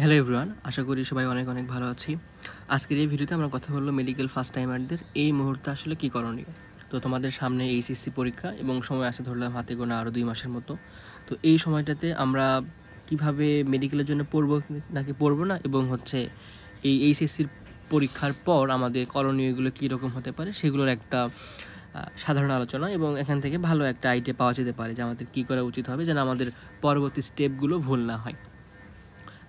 Hello everyone, আশা করি সবাই অনেক অনেক ভালো আছি। আজকের এই ভিডিওতে আমরা কথা বলবো মেডিকেল ফার্স্ট টাইমারদের এই মুহূর্তে আসলে কী করণীয়। তো তোমাদের সামনে এইচএসসি পরীক্ষা এবং সময় আছে ধরলাম হাতে গোনা আরও 2 মাসের মতো। তো এই সময়টাতে আমরা কিভাবে মেডিকেলের জন্য পড়বো নাকি পড়বো না, এবং এই এইচএসসির পরীক্ষার পর আমাদের করণীয়গুলো কীরকম হতে পারে সেগুলোর একটা সাধারণ আলোচনা, এবং এখান থেকে ভালো একটা আইডিয়া পাওয়া যেতে পারে যে আমাদের কী করা উচিত হবে যেন আমাদের পরবর্তী স্টেপগুলো ভুল না হয়।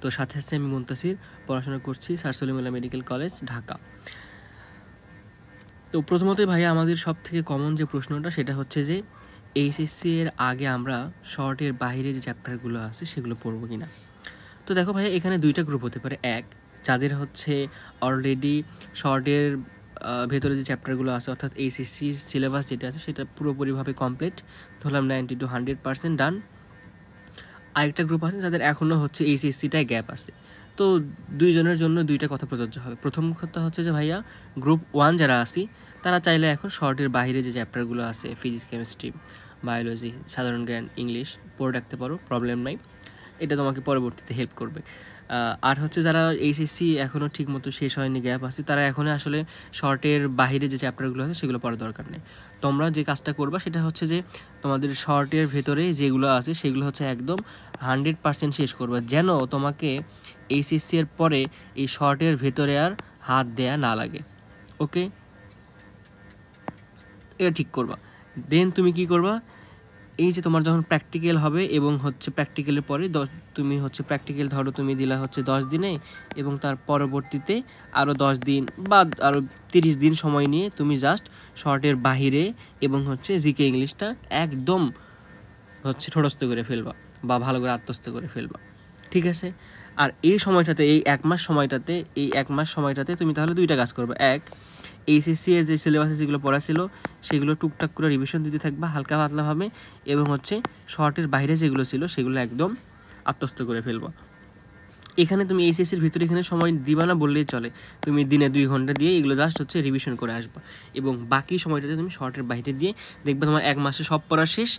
তো সাথে সাথে আমি মুনতাসির, পড়াশোনা করছি sir Salimullah medical college, Dhaka. তো প্রথমতই ভাইয়া আমাদের সব থেকে কমন যে প্রশ্নটা সেটা হচ্ছে যে এইচএসসি এর আগে আমরা শর্টের বাইরে যে চ্যাপ্টারগুলো আছে সেগুলো পড়বো কিনা। তো দেখো ভাইয়া, এখানে 2টা গ্রুপ হতে পারে। এক, যাদের অলরেডি শর্টের ভেতরে যে চ্যাপ্টারগুলো আছে, অর্থাৎ এইচএসসির সিলেবাস যেটা আছে সেটা পুরোপুরিভাবে কমপ্লিট, ধরলাম 90 to 100% ডান। আরেকটা গ্রুপ আছে যাদের এখনও এইচএসসিটায় গ্যাপ আছে। তো দুইজনের জন্য 2টা কথা প্রযোজ্য হবে। প্রথম কথা হচ্ছে যে ভাইয়া, গ্রুপ 1 যারা আছি তারা চাইলে এখন শর্টের বাইরে যে চ্যাপ্টারগুলো আছে, ফিজিক্স, কেমিস্ট্রি, বায়োলজি, সাধারণ জ্ঞান, ইংলিশ পড়ে রাখতে পারো, প্রবলেম নাই। এটা তোমাকে পরবর্তীতে হেল্প করবে। আর যারা এইচএসসি এখনও ঠিকমতো শেষ হয়নি, গ্যাপ আছে, তারা এখন আসলে শর্টের বাইরে যে চ্যাপ্টারগুলো আছে সেগুলো পড়ার দরকার নেই। তোমরা যে কাজটা করবা সেটা হচ্ছে যে তোমাদের শর্টের ভেতরে যেগুলো আছে সেগুলো একদম 100% শেষ করবা, যেন তোমাকে এইচএসসি এর পরে এই শর্টের ভেতরে আর হাত দেয়া না লাগে। ওকে, এটা ঠিক করবা। দেন তুমি কি করবা, এই যে তোমার যখন প্র্যাকটিক্যাল হবে এবং প্র্যাকটিক্যালের পরে তুমি প্র্যাকটিক্যাল ধরো তুমি দিলা 10 দিনে, এবং তার পরবর্তীতে আরও 10 দিন বা আরও 30 দিন সময় নিয়ে তুমি জাস্ট শর্টের বাহিরে এবং জিকে ইংলিশটা একদম ঠোঁটস্থ করে ফেলবা বা ভালো করে আত্মস্থ করে ফেলবা, ঠিক আছে? আর এই সময়টাতে, এই 1 মাস সময়টাতে তুমি তাহলে 2টা কাজ করবে। এক, এইচএসসি এর যে সিলেবাসে যেগুলো পড়া ছিল সেগুলো টুকটাক করে রিভিশন দিতে থাকবা হালকা পাতলাভাবে, এবং শর্টের বাইরে যেগুলো ছিল সেগুলো একদম আত্মস্থ করে ফেলবা। এখানে তুমি এইচএসসির ভিতরে এখানে সময় দিবা না বললেই চলে, তুমি দিনে 2 ঘন্টা দিয়ে এগুলো জাস্ট রিভিশন করে আসবা, এবং বাকি সময়টাতে তুমি শর্টের বাইরে দিয়ে দেখবে তোমার 1 মাসে সব পড়া শেষ।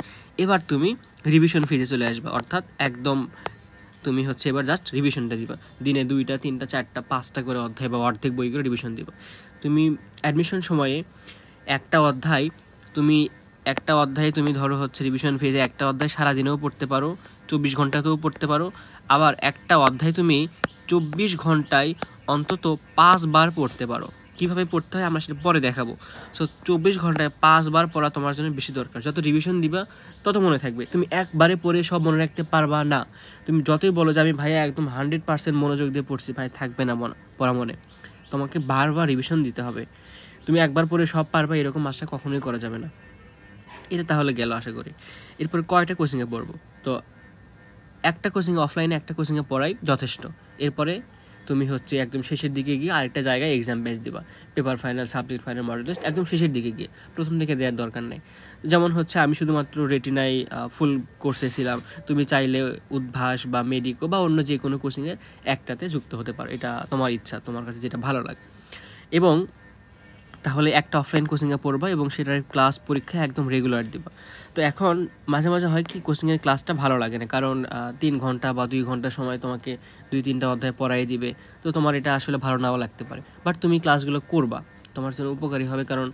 এবার তুমি রিভিশন ফেজে চলে আসবা, অর্থাৎ একদম তুমি এবার জাস্ট রিভিশনটা দিবা। দিনে 2টা, 3টা, 4টা, 5টা করে অধ্যায় বা অর্ধেক বই করে রিভিশন দিবা। তুমি অ্যাডমিশন সময়ে একটা অধ্যায় তুমি ধরো রিভিশন ফেজে একটা অধ্যায় সারাদিনেও পড়তে পারো, 24 ঘন্টাতেও পড়তে পারো। আবার একটা অধ্যায় তুমি 24 ঘন্টায় অন্তত 5 বার পড়তে পারো। কীভাবে পড়তে হয় আমরা সেটা পরে দেখাবো। সো 24 ঘন্টায় 5 বার পড়া তোমার জন্য বেশি দরকার। যত রিভিশন দিবা তত মনে থাকবে। তুমি একবারে পড়ে সব মনে রাখতে পারবা না। তুমি যতই বলো যে আমি ভাইয়া একদম 100% মনোযোগ দিয়ে পড়ছি, ভাই থাকবে না পড়া মনে। তোমাকে বারবার রিভিশন দিতে হবে। তুমি একবার পড়ে সব পারবা এরকম আশা কখনোই করা যাবে না। এটা তাহলে গেল আশা করি। এরপর কয়টা কোচিংয়ে পড়বো? তো একটা কোচিংয়ে, অফলাইনে একটা কোচিংয়ে পড়াই যথেষ্ট। এরপরে তুমি একদম শেষের দিকে গিয়ে আরেকটা জায়গায় এক্সাম বেস দিবা, paper final, subject final, model test একদম শেষের দিকে গিয়ে, প্রথম দিকে দেওয়ার দরকার নেই। যেমন আমি শুধুমাত্র রেটিনাই ফুল কোর্সে ছিলাম, তুমি চাইলে উদ্ভাস বা মেডিকো বা অন্য যে কোনো কোচিংয়ের একটাতে যুক্ত হতে পারো, এটা তোমার ইচ্ছা, তোমার কাছে যেটা ভালো লাগে। এবং তাহলে একটা অফলাইন কোচিংয়ে পড়বা এবং সেটার ক্লাস পরীক্ষা একদম রেগুলার দিবা। তো এখন মাঝে মাঝে হয় কি, কোচিংয়ের ক্লাসটা ভালো লাগে না, কারণ 3 ঘন্টা বা 2 ঘন্টা সময় তোমাকে 2-3টা অধ্যায় পড়াই দিবে। তো তোমার এটা আসলে ভালো নাও লাগতে পারে, বাট তুমি ক্লাসগুলো করবা, তোমার জন্য উপকারী হবে, কারণ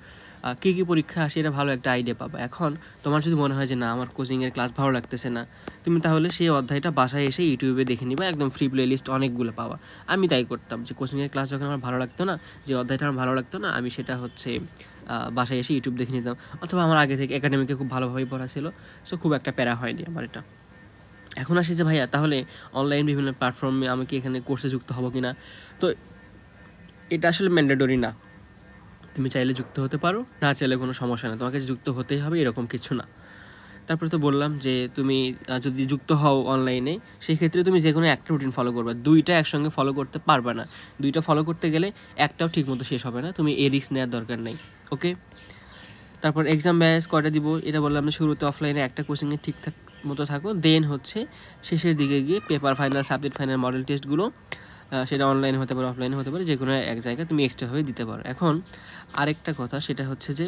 কী কী পরীক্ষা আসে এটা ভালো একটা আইডিয়া পাবা। এখন তোমার যদি মনে হয় যে না, আমার কোচিংয়ের ক্লাস ভালো লাগতেছে না, তুমি তাহলে সেই অধ্যায়টা বাসায় এসে ইউটিউবে দেখে নিবা, একদম ফ্রি প্লে লিস্ট অনেকগুলো পাওয়া। আমি তাই করতাম, যে কোচিংয়ের ক্লাস যখন আমার ভালো লাগতো না, যে অধ্যায়টা আমার ভালো লাগতো না, আমি সেটা বাসায় এসে ইউটিউব দেখে নিতাম, অথবা আমার আগে থেকে একাডেমিকে খুব ভালোভাবেই পড়া ছিল, সো খুব একটা প্যারা হয়নি আমার এটা। এখন আসি যে ভাইয়া, তাহলে অনলাইন বিভিন্ন প্ল্যাটফর্মে আমি কি এখানে কোর্সে যুক্ত হব কি না? তো এটা আসলে ম্যান্ডেটরি না, তুমি চাইলে যুক্ত হতে পারো, না চাইলে কোনো সমস্যা না, তোমাকে যুক্ত হতেই হবে এরকম কিছু না। তারপরে তো বললাম যে তুমি যদি যুক্ত হও অনলাইনে, সেই ক্ষেত্রে তুমি যে কোনো একটা রুটিন ফলো করবে, 2টা একসঙ্গে ফলো করতে পারবে না। 2টা ফলো করতে গেলে একটাও ঠিকমতো শেষ হবে না, তুমি এই রিস্ক নেওয়ার দরকার নেই। ওকে, তারপর এক্সাম ব্যাচ কয়টা দিব এটা বললাম, যে শুরুতে অফলাইনে একটা কোচিংয়ে ঠিকঠাক মতো থাকো, দেন শেষের দিকে গিয়ে paper final, subject final, model টেস্টগুলো সেটা অনলাইনে হতে পারে, অফলাইনে হতে পারে, যে কোনো এক জায়গায় তুমি এক্সট্রাভাবে দিতে পারো। এখন আরেকটা কথা, সেটা যে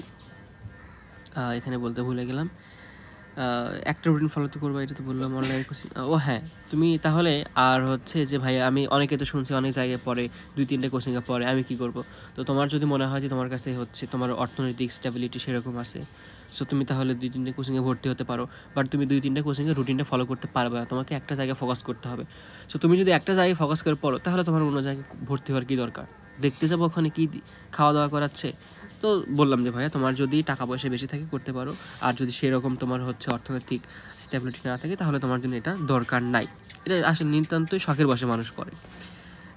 এখানে বলতে ভুলে গেলাম, একটা রুটিন ফলো তো করবো, এটা তো বললাম অনলাইন কোচিং। ও হ্যাঁ, তুমি তাহলে আর হচ্ছে যে ভাই আমি অনেকে তো শুনছি অনেক জায়গায় পড়ে 2-3টে কোচিংয়ে পড়ে, আমি কি করব? তো তোমার যদি মনে হয় যে তোমার কাছে হচ্ছে তোমার অর্থনৈতিক স্টেবিলিটি সেরকম আছে, সো তুমি তাহলে 2-3টে কোচিংয়ে ভর্তি হতে পারো। বাট তুমি 2-3টে কোচিংয়ে রুটিনটা ফলো করতে পারবে না, তোমাকে একটা জায়গায় ফোকাস করতে হবে। সো তুমি যদি একটা জায়গায় ফোকাস করে পড়ো তাহলে তোমার অন্য জায়গায় ভর্তি হওয়ার কী দরকার? দেখতে যাবো ওখানে কী খাওয়া দাওয়া করাচ্ছে। তো বললাম যে ভাইয়া তোমার যদি টাকা পয়সা বেশি থাকে করতে পারো, আর যদি সেরকম তোমার হচ্ছে অর্থনৈতিক স্টেবিলিটি না থাকে তাহলে তোমার জন্য এটা দরকার নাই। এটা আসলে নিতান্তই শখের বসে মানুষ করে।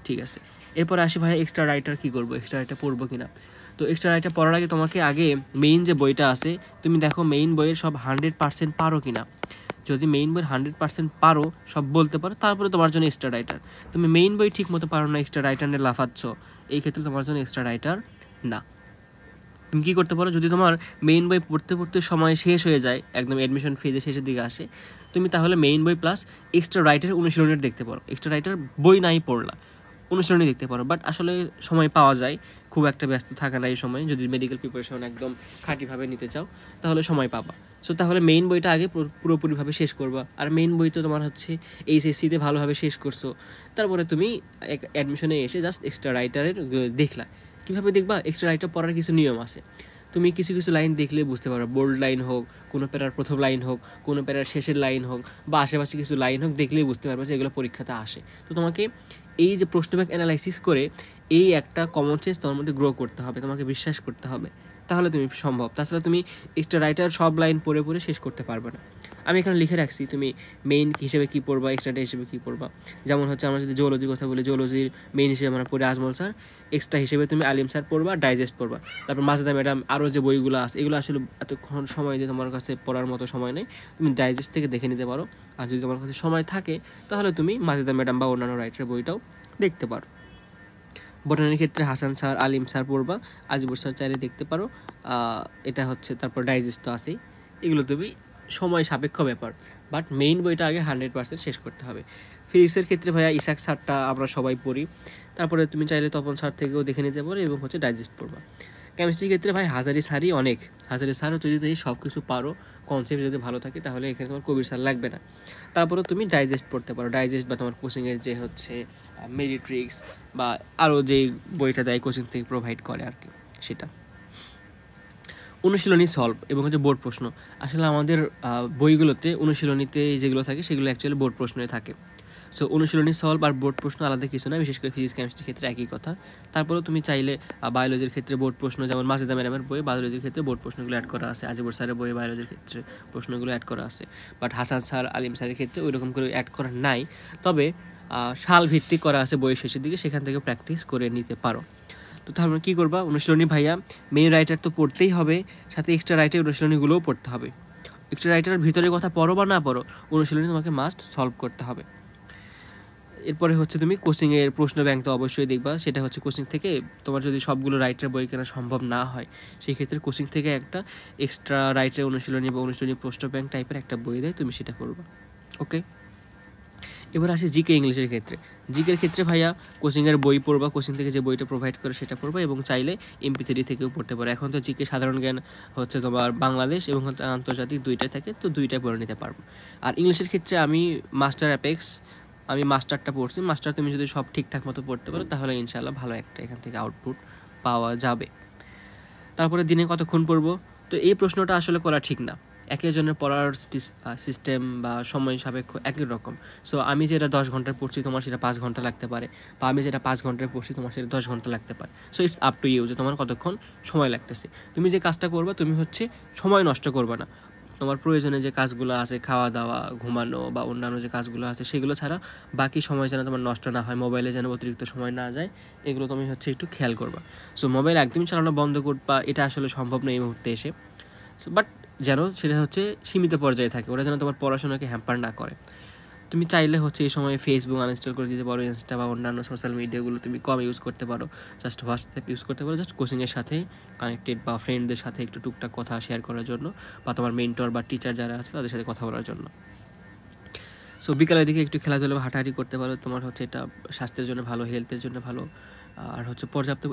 ঠিক আছে, এরপর আসি ভাইয়া এক্সট্রা রাইটার কী করবো, এক্সট্রা রাইটার পড়বো কিনা। তো এক্সট্রা রাইটার পড়ার আগে তোমাকে আগে মেইন যে বইটা আছে তুমি দেখো মেইন বইয়ের সব 100% পারো কিনা। যদি মেইন বই 100% পারো, সব বলতে পারো, তারপরে তোমার জন্য এক্সট্রা রাইটার। তুমি মেইন বই ঠিক মতো পারো না, এক্সট্রা রাইটার নিয়ে লাফাচ্ছ, এই ক্ষেত্রে তোমার জন্য এক্সট্রা রাইটার না। তুমি কী করতে পারো, যদি তোমার মেইন বই পড়তে পড়তে সময় শেষ হয়ে যায়, একদম অ্যাডমিশন ফেজে শেষের দিকে আসে, তুমি তাহলে মেইন বই প্লাস এক্সট্রা রাইটার অনুশীলনী দেখতে পারো। এক্সট্রা রাইটার বই নাই পড়লা, অনুশীলনী দেখতে পারো। বাট আসলে সময় পাওয়া যায়, খুব একটা ব্যস্ত থাকে না এই সময়। যদি মেডিকেল প্রিপারেশন একদম খাঁটিভাবে নিতে চাও তাহলে সময় পাবা। সো তাহলে মেইন বইটা আগে পুরোপুরিভাবে শেষ করবা। আর মেইন বই তো তোমার হচ্ছে এইচএসসিতে ভালোভাবে শেষ করছো, তারপরে তুমি অ্যাডমিশনে এসে জাস্ট এক্সট্রা রাইটারের দেখলা। কীভাবে দেখবা? এক্সট্রা রাইটার পড়ার কিছু নিয়ম আছে। তুমি কিছু কিছু লাইন দেখলে বুঝতে পারো, বোল্ড লাইন হোক, কোনো প্যারার প্রথম লাইন হোক, কোনো প্যারার শেষের লাইন হোক, বা আশেপাশে কিছু লাইন হোক, দেখলেই বুঝতে পারবে যে এগুলো পরীক্ষাতে আসে। তো তোমাকে এই যে প্রশ্ন ব্যাংক অ্যানালাইসিস করে এই একটা কমন সেন্স তোমার মধ্যে গ্রো করতে হবে, তোমাকে বিশ্বাস করতে হবে, তাহলে তুমি সম্ভব। তাছাড়া তুমি এক্সট্রা রাইটার সব লাইন পড়ে পড়ে শেষ করতে পারবে না। আমি এখানে লিখে রাখছি তুমি মেইন হিসেবে কী পড়বা, এক্সট্রাটা হিসেবে কী পড়বা। যেমন হচ্ছে আমরা যদি জিওলজির কথা বলি, জিওলজির মেইন হিসেবে আমরা পড়ি আজমল স্যার, এক্সট্রা হিসেবে তুমি আলিম স্যার পড়বা, ডাইজেস্ট পড়বা। তারপর মাজেদা ম্যাডাম আরও যে বইগুলো আছে এগুলো আসলে এতক্ষণ সময় দিয়ে তোমার কাছে পড়ার মতো সময় নেই, তুমি ডাইজেস্ট থেকে দেখে নিতে পারো। আর যদি তোমার কাছে সময় থাকে তাহলে তুমি মাজেদা ম্যাডাম বা অন্যান্য রাইটারের বইটাও দেখতে পারো। বটানির ক্ষেত্রে হাসান স্যার, আলিম স্যার পড়বা, আজিবুর স্যার চাইলে দেখতে পারো। এটা হচ্ছে, তারপর ডাইজেস্ট তো আছেই। এগুলো তুমি সময় সাপেক্ষ ব্যাপার, বাট মেইন বইটা আগে 100% শেষ করতে হবে। ফিজিক্সের ক্ষেত্রে ভাইয়া ইসাক স্যারটা আমরা সবাই পড়ি, তারপরে তুমি চাইলে তপন স্যার থেকেও দেখে নিতে পারো এবং হচ্ছে ডাইজেস্ট পড়বা। কেমিস্ট্রির ক্ষেত্রে ভাই হাজারি স্যারই অনেক, হাজারি স্যারও যদি সব কিছু পারো, কনসেপ্ট যদি ভালো থাকে তাহলে এখানে তোমার কবির স্যার লাগবে না। তারপরে তুমি ডাইজেস্ট পড়তে পারো, ডাইজেস্ট বা তোমার কোচিংয়ের যে হচ্ছে মেডিট্রিক্স বা আরও যেই বইটা দেয় কোচিং থেকে প্রোভাইড করে আর কি, সেটা। অনুশীলনী সলভ এবং হচ্ছে বোর্ড প্রশ্ন। আসলে আমাদের বইগুলোতে অনুশীলনীতে যেগুলো থাকে সেগুলো অ্যাকচুয়ালি বোর্ড প্রশ্নই থাকে। সো অনুশীলনী সলভ আর বোর্ড প্রশ্ন আলাদা কিছু না, বিশেষ করে ফিজিক্স কেমিস্ট্রির ক্ষেত্রে একই কথা। তারপরেও তুমি চাইলে বায়োলজির ক্ষেত্রে বোর্ড প্রশ্ন, যেমন মাজেদা ম্যাডামের বই বায়োলজির ক্ষেত্রে বোর্ড প্রশ্নগুলো অ্যাড করা আছে, আজিবুর স্যারের বই বায়োলজির ক্ষেত্রে প্রশ্নগুলো অ্যাড করা আছে। বাট হাসান স্যার, আলিম স্যারের ক্ষেত্রে ওই রকম করে অ্যাড করা নাই, তবে সাল ভিত্তিক করা আছে বইয়ের শেষের দিকে, সেখান থেকে প্র্যাকটিস করে নিতে পারো। তো তাহলে কী করবা, অনুশীলনী ভাইয়া মেইন রাইটার তো পড়তেই হবে, সাথে এক্সট্রা রাইটার অনুশীলনীগুলোও পড়তে হবে। এক্সট্রা রাইটারের ভিতরে কথা পড়ো বা না পড়ো, অনুশীলনী তোমাকে মাস্ট সলভ করতে হবে। এরপরে হচ্ছে তুমি কোচিংয়ের প্রশ্ন ব্যাংক তো অবশ্যই দেখবা, সেটা হচ্ছে কোচিং থেকে তোমার যদি সবগুলো রাইটার বই কেনা সম্ভব না হয়, সেই ক্ষেত্রে কোচিং থেকে একটা এক্সট্রা রাইটার অনুশীলনী বা অনুশীলনী প্রশ্ন ব্যাংক টাইপের একটা বই দেয়, তুমি সেটা করবা। ওকে, এবার আসি জিকে ইংলিশের ক্ষেত্রে। জিকের ক্ষেত্রে ভাইয়া কোচিংয়ের বই পড়বা, কোচিং থেকে যে বইটা প্রোভাইড করে সেটা পড়বা, এবং চাইলে MP3 থেকেও পড়তে পারো। এখন তো জিকে সাধারণ জ্ঞান হচ্ছে তোমার বাংলাদেশ এবং আন্তর্জাতিক দুইটাই থাকে, তো দুইটাই পড়ে নিতে পারবো। আর ইংলিশের ক্ষেত্রে আমি মাস্টার অ্যাপেক্স, আমি মাস্টারটা পড়ছি। মাস্টার তুমি যদি সব ঠিকঠাক মতো পড়তে পারো তাহলে ইনশাআল্লাহ ভালো একটা এখান থেকে আউটপুট পাওয়া যাবে। তারপরে দিনে কতক্ষণ পড়বো, তো এই প্রশ্নটা আসলে করা ঠিক না। একজনের পড়ার সিস্টেম বা সময় সাপেক্ষ একই রকম। সো আমি যেটা 10 ঘন্টায় পড়ছি তোমার সেটা 5 ঘন্টা লাগতে পারে, বা আমি যেটা 5 ঘন্টায় পড়ছি তোমার সেটা 10 ঘন্টা লাগতে পারে। So it's up to you যে তোমার কতক্ষণ সময় লাগতেছে। তুমি যে কাজটা করবা তুমি হচ্ছে সময় নষ্ট করবে না। তোমার প্রয়োজনে যে কাজগুলো আছে, খাওয়া দাওয়া, ঘুমানো বা অন্যান্য যে কাজগুলো আছে, সেগুলো ছাড়া বাকি সময় যেন তোমার নষ্ট না হয়, মোবাইলে যেন অতিরিক্ত সময় না যায়, এগুলো তুমি হচ্ছে একটু খেয়াল করবা। সো মোবাইল একদমই চালানো বন্ধ করবা, এটা আসলে সম্ভব নয় এই মুহূর্তে এসে। বাট যেন সেটা হচ্ছে সীমিত পর্যায়ে থাকে, ওরা যেন তোমার পড়াশোনাকে হ্যাম্পার না করে। তুমি চাইলে হচ্ছে এই সময় ফেসবুক আনইনস্টল করে দিতে পারো, ইনস্টা বা অন্যান্য সোশ্যাল মিডিয়াগুলো তুমি কম ইউজ করতে পারো, জাস্ট হোয়াটসঅ্যাপ ইউজ করতে পারো, জাস্ট কোচিংয়ের সাথে কানেক্টেড বা ফ্রেন্ডদের সাথে একটু টুকটাক কথা শেয়ার করার জন্য, বা তোমার মেন্টর বা টিচার যারা আছে তাদের সাথে কথা বলার জন্য। সো বিকালের দিকে একটু খেলাধুলা বা হাঁটাহাঁটি করতে পারো, তোমার হচ্ছে এটা স্বাস্থ্যের জন্য ভালো, হেলথের জন্য ভালো। আর হচ্ছে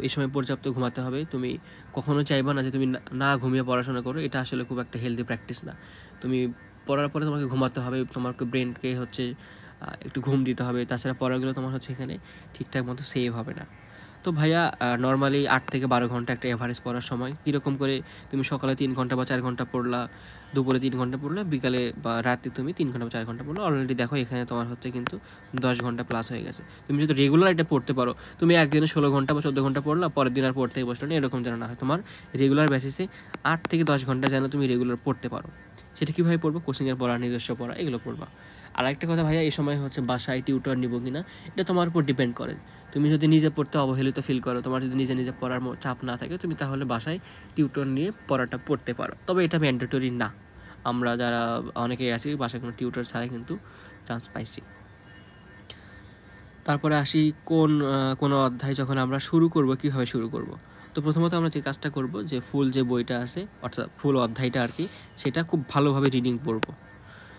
এই সময় পর্যাপ্ত ঘুমাতে হবে। তুমি কখনো চাইবা না যে তুমি না ঘুমিয়ে পড়াশোনা করো, এটা আসলে খুব একটা হেলদি প্র্যাকটিস না। তুমি পড়ার পরে তোমাকে ঘুমাতে হবে, তোমাকে ব্রেনকে হচ্ছে একটু ঘুম দিতে হবে, তাছাড়া পড়াগুলো তোমার হচ্ছে এখানে ঠিকঠাক মতো সেভ হবে না। তো ভাইয়া নর্মালি 8 থেকে 12 ঘন্টা একটা এভারেজ পড়ার সময়। কীরকম করে তুমি সকালে 3 ঘন্টা বা 4 ঘন্টা পড়লা, দুপুরে 3 ঘন্টা পড়লা, বিকালে বা রাতে তুমি 3 ঘন্টা বা 4 ঘন্টা পড়লো, অলরেডি দেখো এখানে তোমার হচ্ছে কিন্তু 10 ঘন্টা প্লাস হয়ে গেছে। তুমি যদি রেগুলার এটা পড়তে পারো, তুমি একদিনে 16 ঘন্টা বা 14 ঘন্টা পড়লা, পরের দিন আর পড়তেই বসলো না, এরকম যেন না হয়। তোমার রেগুলার বেসিসে 8 থেকে 10 ঘন্টা যেন তুমি রেগুলার পড়তে পারো। সেটা কীভাবে পড়বো? কোচিংয়ের পড়া, নিজস্ব পড়া, এগুলো পড়বা। আর একটা কথা ভাইয়া, এই সময় হচ্ছে বাসায় টিউটর নিব কি না এটা তোমার উপর ডিপেন্ড করে। তুমি যদি নিজে পড়তে অবহেলিত ফিল করো, তোমার যদি নিজে পড়ার চাপ না থাকে, তুমি তাহলে বাসায় টিউটর নিয়ে পড়াটা পড়তে পারো। তবে এটা ম্যান্ডেটরি না। আমরা যারা অনেকেই আছি বাসায় কোনো টিউটর ছাড়াই কিন্তু চান্স পাইছি। তারপরে আসি কোনো অধ্যায় যখন আমরা শুরু করব, কীভাবে শুরু করব। তো প্রথমত আমরা যে কাজটা করব, যে ফুল যে বইটা আছে অর্থাৎ ফুল অধ্যায়টা আর কি, সেটা খুব ভালোভাবে রিডিং পড়বো।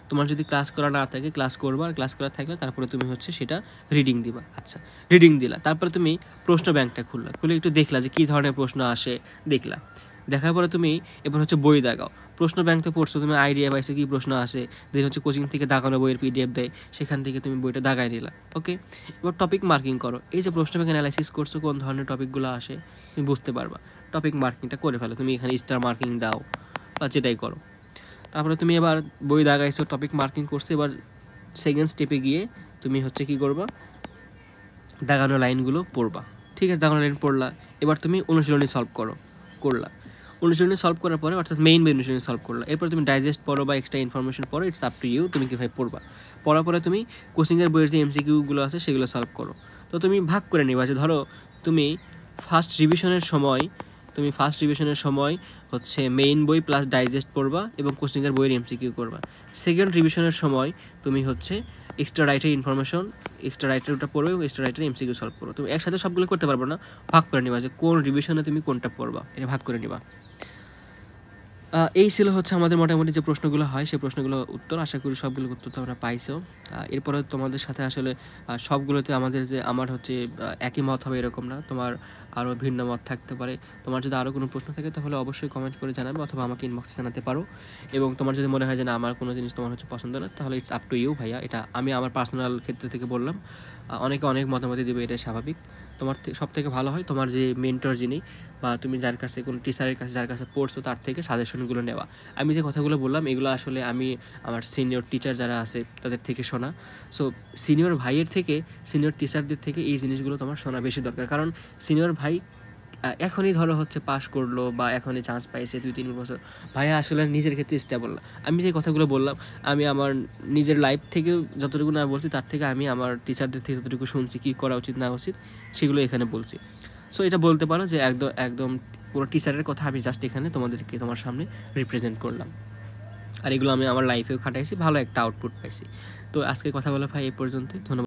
তোমার যদি ক্লাস করা না থাকে, ক্লাস করবা, আর ক্লাস করা থাকলে তারপরে তুমি হচ্ছে সেটা রিডিং দিবা। আচ্ছা, রিডিং দিলা, তারপরে তুমি প্রশ্ন ব্যাংকটা খুলে একটু দেখলা যে কী ধরনের প্রশ্ন আসে, দেখলা। দেখার পরে তুমি এবার হচ্ছে বই দাগাও। প্রশ্ন ব্যাংক তো পড়ছো, তুমি আইডিয়া পাইছো কী প্রশ্ন আসে, দেন হচ্ছে কোচিং থেকে দাগানো বইয়ের PDF দেয়, সেখান থেকে তুমি বইটা দাগাই নিলা। ওকে, এবার টপিক মার্কিং করো। এই যে প্রশ্ন ব্যাংক অ্যানালাইসিস করছো, কোন ধরনের টপিকগুলো আসে তুমি বুঝতে পারবা। টপিক মার্কিংটা করে ফেলো, তুমি এখানে স্টার মার্কিং দাও বা যেটাই করো। তারপরে তুমি এবার বই দাগাইছো, টপিক মার্কিং করছো, এবার সেকেন্ড স্টেপে গিয়ে তুমি হচ্ছে কী করবা, দাগানো লাইনগুলো পড়বা। ঠিক আছে, দাগানো লাইন পড়লা, এবার তুমি অনুশীলনী সলভ করলা। অনুশীলনী সলভ করার পরে অর্থাৎ মেইন বই অনুশীলনী সলভ করলা, এরপর তুমি ডাইজেস্ট পড়ো বা এক্সট্রা ইনফরমেশন পড়ো, ইটস আপ টু ইউ তুমি কীভাবে পড়বা। পড়ার পরে তুমি কোচিংয়ের বইয়ের যে MCQগুলো আছে সেগুলো সলভ করো। তো তুমি ভাগ করে নিবা, যে ধরো তুমি ফার্স্ট রিভিশনের সময় হচ্ছে মেইন বই প্লাস ডাইজেস্ট পড়বা এবং কোচিংয়ের বইয়ের MCQ করবা। সেকেন্ড রিভিশনের সময় তুমি হচ্ছে এক্সট্রা রাইটারটা পড়বে এবং এক্সট্রা রাইটার MCQ সলভ করো। তুমি একসাথে সবগুলো করতে পারবো না, ভাগ করে নিবা যে কোন রিভিশনে তুমি কোনটা পড়বা, এটা ভাগ করে নিবা। এই ছিল হচ্ছে আমাদের মোটামুটি যে প্রশ্নগুলো হয় সেই প্রশ্নগুলো উত্তর। আশা করি সবগুলো উত্তর তোমরা পাইছো। এরপরে তোমাদের সাথে আসলে সবগুলোতে আমার হচ্ছে একই মত হবে এরকম না, তোমার আরও ভিন্ন মত থাকতে পারে। তোমার যদি আরও কোনো প্রশ্ন থাকে তাহলে অবশ্যই কমেন্ট করে জানাবে অথবা আমাকে ইনবক্সে জানাতে পারো। এবং তোমার যদি মনে হয় যে না আমার কোনো জিনিস তোমার হচ্ছে পছন্দ না, তাহলে ইটস আপ টু ইউ ভাইয়া। এটা আমি আমার পার্সোনাল ক্ষেত্র থেকে বললাম। অনেকে অনেক মতামত দেবে, এটাই স্বাভাবিক। তোমার সব থেকে ভালো হয় তোমার যে মেন্টর যিনি বা তুমি যার কাছে কোনো টিচারের কাছে যার কাছে পড়ছো তার থেকে সাজেশনগুলো নেওয়া। আমি যে কথাগুলো বললাম এগুলো আসলে আমি আমার সিনিয়র টিচার যারা আছে তাদের থেকে শোনা। সো সিনিয়র ভাইয়ের থেকে, সিনিয়র টিচারদের থেকে এই জিনিসগুলো তোমার শোনা বেশি দরকার। কারণ সিনিয়র ভাই এখনই ধরো হচ্ছে পাশ করলো বা এখনই চান্স পাইছে 2-3 বছর, ভাইয়া আসলে নিজের ক্ষেত্রে স্টেবল না। আমি যে কথাগুলো বললাম আমি আমার নিজের লাইফ থেকে যতটুকু না বলছি, তার থেকে আমি আমার টিচারদের থেকে যতটুকু শুনছি কী করা উচিত না উচিত সেগুলো এখানে বলছি। সো এটা বলতে পারো যে একদম কোনো টিচারের কথা আমি জাস্ট এখানে তোমার সামনে রিপ্রেজেন্ট করলাম। আর এগুলো আমি আমার লাইফেও খাটাইছি, ভালো একটা আউটপুট পাইছি। তো আজকের কথা বলা ভাই এই পর্যন্ত, ধন্যবাদ।